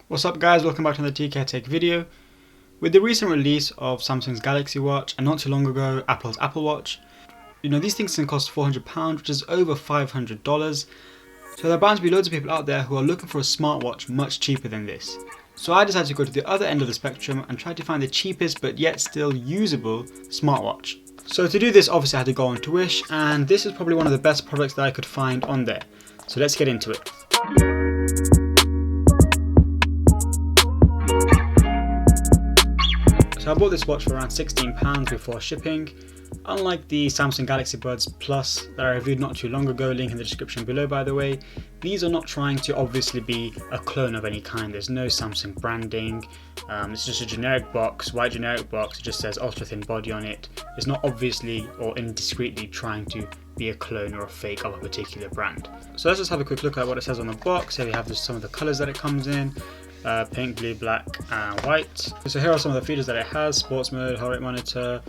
What's up guys, welcome back to the TK Tech video. With the recent release of Samsung's Galaxy Watch and not too long ago Apple's Apple Watch, these things can cost £400, which is over $500. So there are bound to be loads of people out there who are looking for a smartwatch much cheaper than this. So I decided to go to the other end of the spectrum and try to find the cheapest but yet still usable smartwatch. So to do this, obviously I had to go on to Wish, and this is probably one of the best products that I could find on there. So let's get into it. So I bought this watch for around £16 before shipping. Unlike the Samsung Galaxy Buds Plus that I reviewed not too long ago, link in the description below by the way, these are not trying to obviously be a clone of any kind. There's no Samsung branding, it's just a generic box, white generic box, it just says ultra thin body on it. It's not obviously or indiscreetly trying to be a clone or a fake of a particular brand. So let's just have a quick look at what it says on the box. Here we have some of the colours that it comes in. Pink, blue, black and white. So here are some of the features that it has: sports mode, heart rate monitor,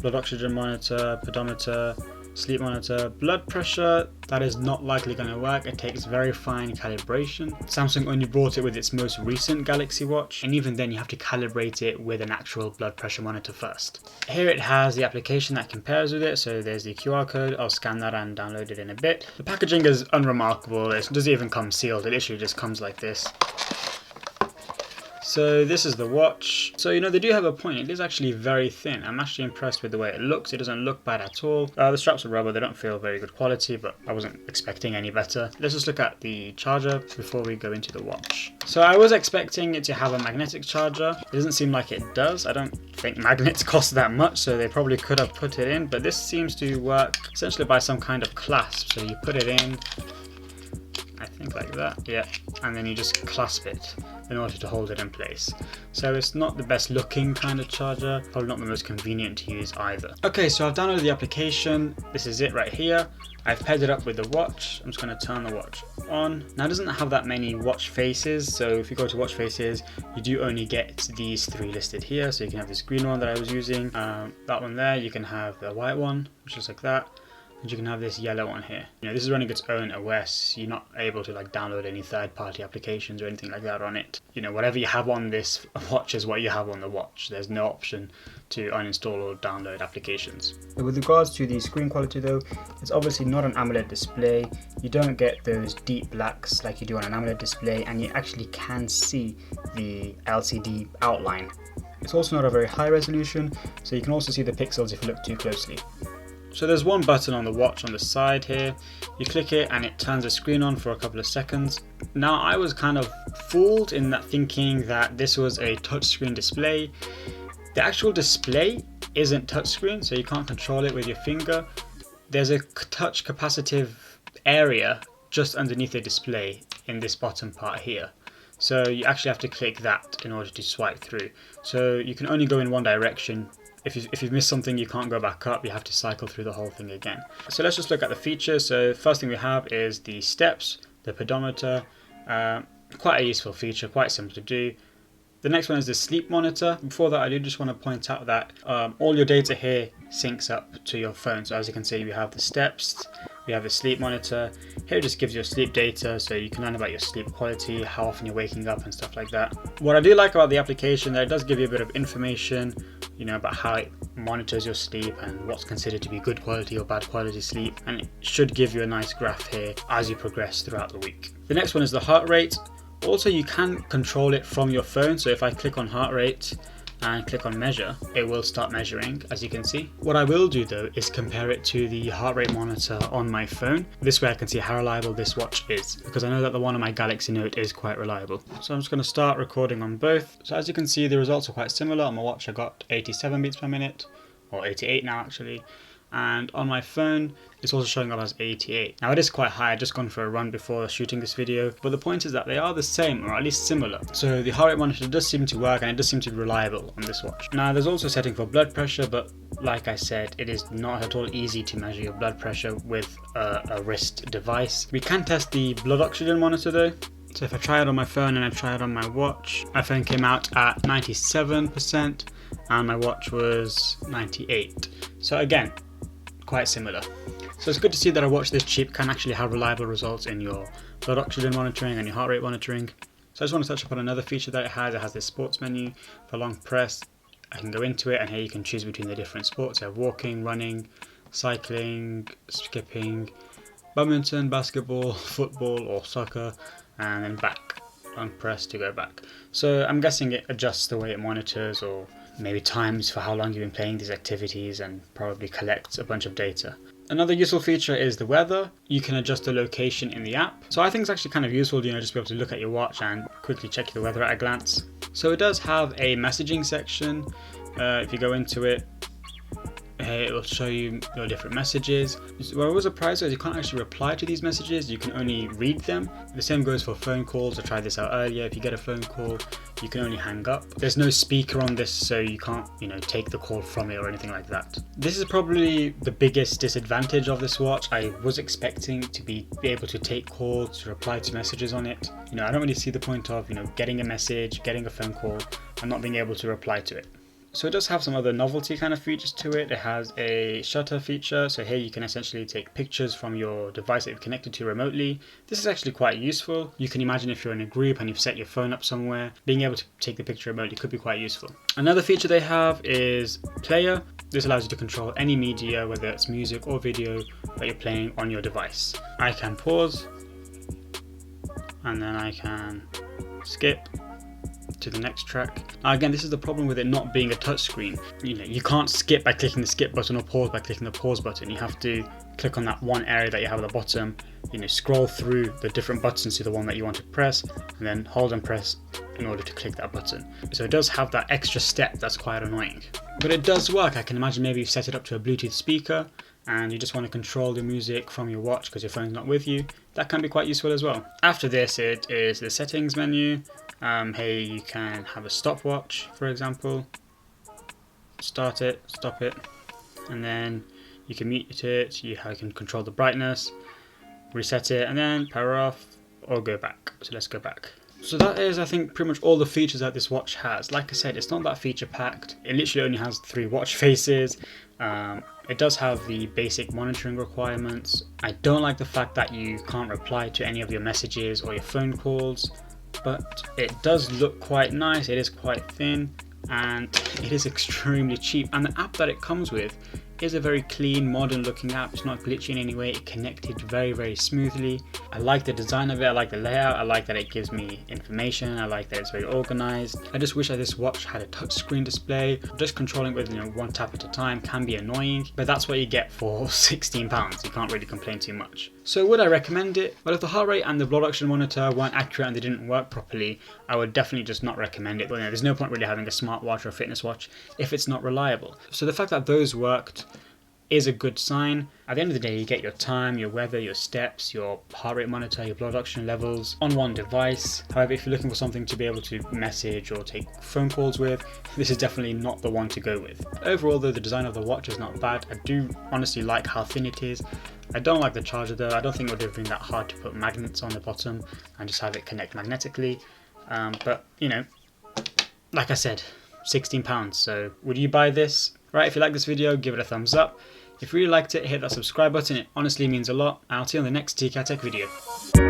blood oxygen monitor, pedometer, sleep monitor, blood pressure. That is not likely going to work. It takes very fine calibration. Samsung only brought it with its most recent Galaxy Watch, and even then you have to calibrate it with an actual blood pressure monitor first. Here it has the application that compares with it. So there's the QR code. I'll scan that and download it in a bit. The packaging is unremarkable. It doesn't even come sealed. It literally just comes like this. So this is the watch. So they do have a point. It is actually very thin. I'm actually impressed with the way it looks. It doesn't look bad at all. The straps are rubber. They don't feel very good quality, but I wasn't expecting any better. Let's just look at the charger before we go into the watch. So I was expecting it to have a magnetic charger. It doesn't seem like it does. I don't think magnets cost that much, so they probably could have put it in, but this seems to work essentially by some kind of clasp. So you put it in, I think like that, yeah, and then you just clasp it in order to hold it in place. So it's not the best looking kind of charger, probably not the most convenient to use either. Okay, so I've downloaded the application. This is it right here. I've paired it up with the watch. I'm just going to turn the watch on. Now it doesn't have that many watch faces, so if you go to watch faces, you do only get these three listed here. So you can have this green one that I was using, that one there, you can have the white one, which is like that, and you can have this yellow one here. This is running its own OS. You're not able to download any third-party applications or anything like that on it. Whatever you have on this watch is what you have on the watch. There's no option to uninstall or download applications. With regards to the screen quality though, it's obviously not an AMOLED display. You don't get those deep blacks like you do on an AMOLED display, and you actually can see the LCD outline. It's also not a very high resolution, so you can also see the pixels if you look too closely. So there's one button on the watch on the side here. You click it and it turns the screen on for a couple of seconds. Now I was kind of fooled in that, thinking that this was a touchscreen display. The actual display isn't touchscreen, so you can't control it with your finger. There's a touch capacitive area just underneath the display in this bottom part here. So you actually have to click that in order to swipe through. So you can only go in one direction. If you've missed something, you can't go back up, you have to cycle through the whole thing again. So let's just look at the features. So first thing we have is the steps, the pedometer, quite a useful feature, quite simple to do. The next one is the sleep monitor. Before that, I do just want to point out that all your data here syncs up to your phone. So as you can see, we have the steps, we have the sleep monitor. Here it just gives you sleep data, so you can learn about your sleep quality, how often you're waking up and stuff like that. What I do like about the application, that it does give you a bit of information, about how it monitors your sleep and what's considered to be good quality or bad quality sleep, and it should give you a nice graph here as you progress throughout the week. The next one is the heart rate. Also, you can control it from your phone, so if I click on heart rate and click on measure, it will start measuring, as you can see. What I will do though is compare it to the heart rate monitor on my phone. This way I can see how reliable this watch is, because I know that the one on my Galaxy Note is quite reliable. So I'm just going to start recording on both. So as you can see, the results are quite similar. On my watch I got 87 beats per minute, or 88 now actually. And on my phone it's also showing up as 88. Now it is quite high. I'd just gone for a run before shooting this video, but the point is that they are the same, or at least similar. So the heart rate monitor does seem to work, and it does seem to be reliable on this watch. Now there's also a setting for blood pressure, but like I said, it is not at all easy to measure your blood pressure with a wrist device. We can test the blood oxygen monitor though. So if I try it on my phone and I try it on my watch, my phone came out at 97% and my watch was 98. So again, quite similar. So it's good to see that a watch this cheap can actually have reliable results in your blood oxygen monitoring and your heart rate monitoring. So I just want to touch upon another feature that it has. It has this sports menu. For long press, I can go into it, and here you can choose between the different sports. You have walking, running, cycling, skipping, badminton, basketball, football or soccer, and then back. Long press to go back. So I'm guessing it adjusts the way it monitors, or maybe times for how long you've been playing these activities, and probably collects a bunch of data. Another useful feature is the weather. You can adjust the location in the app. So I think it's actually kind of useful, just be able to look at your watch and quickly check the weather at a glance. So it does have a messaging section. If you go into it, it will show you your different messages. What I was surprised is you can't actually reply to these messages, you can only read them. The same goes for phone calls. I tried this out earlier. If you get a phone call, you can only hang up. There's no speaker on this, so you can't take the call from it or anything like that. This is probably the biggest disadvantage of this watch. I was expecting to be able to take calls, to reply to messages on it. I don't really see the point of getting a message, getting a phone call, and not being able to reply to it. So it does have some other novelty kind of features to it. It has a shutter feature, so here you can essentially take pictures from your device that you've connected to remotely. This is actually quite useful. You can imagine if you're in a group and you've set your phone up somewhere, being able to take the picture remotely could be quite useful. Another feature they have is player. This allows you to control any media, whether it's music or video, that you're playing on your device. I can pause, and then I can skip to the next track. Now again, this is the problem with it not being a touchscreen. You can't skip by clicking the skip button or pause by clicking the pause button. You have to click on that one area that you have at the bottom, scroll through the different buttons to the one that you want to press, and then hold and press in order to click that button. So it does have that extra step that's quite annoying. But it does work. I can imagine maybe you've set it up to a Bluetooth speaker and you just want to control the music from your watch because your phone's not with you. That can be quite useful as well. After this, it is the settings menu. Here you can have a stopwatch, for example. Start it, stop it, and then you can mute it. You can control the brightness, reset it, and then power off or go back. So let's go back. So that is, I think, pretty much all the features that this watch has. Like I said, it's not that feature packed. It literally only has 3 watch faces. It does have the basic monitoring requirements. I don't like the fact that you can't reply to any of your messages or your phone calls, but it does look quite nice. It is quite thin and it is extremely cheap, and the app that it comes with is a very clean, modern looking app. It's not glitchy in any way. It connected very, very smoothly. I like the design of it. I like the layout. I like that it gives me information. I like that it's very organized. I just wish that this watch had a touchscreen display. Just controlling with one tap at a time can be annoying, but that's what you get for £16. You can't really complain too much. So would I recommend it? Well, if the heart rate and the blood oxygen monitor weren't accurate and they didn't work properly, I would definitely just not recommend it. But there's no point really having a smartwatch or a fitness watch if it's not reliable. So the fact that those worked is a good sign. At the end of the day, you get your time, your weather, your steps, your heart rate monitor, your blood oxygen levels on one device. However, if you're looking for something to be able to message or take phone calls with, this is definitely not the one to go with. Overall though, the design of the watch is not bad. I do honestly like how thin it is. I don't like the charger though. I don't think it would have been that hard to put magnets on the bottom and just have it connect magnetically. But like I said, £16. So would you buy this? Right, if you like this video, give it a thumbs up. If you really liked it, hit that subscribe button. It honestly means a lot. I'll see you on the next TCAT Tech video.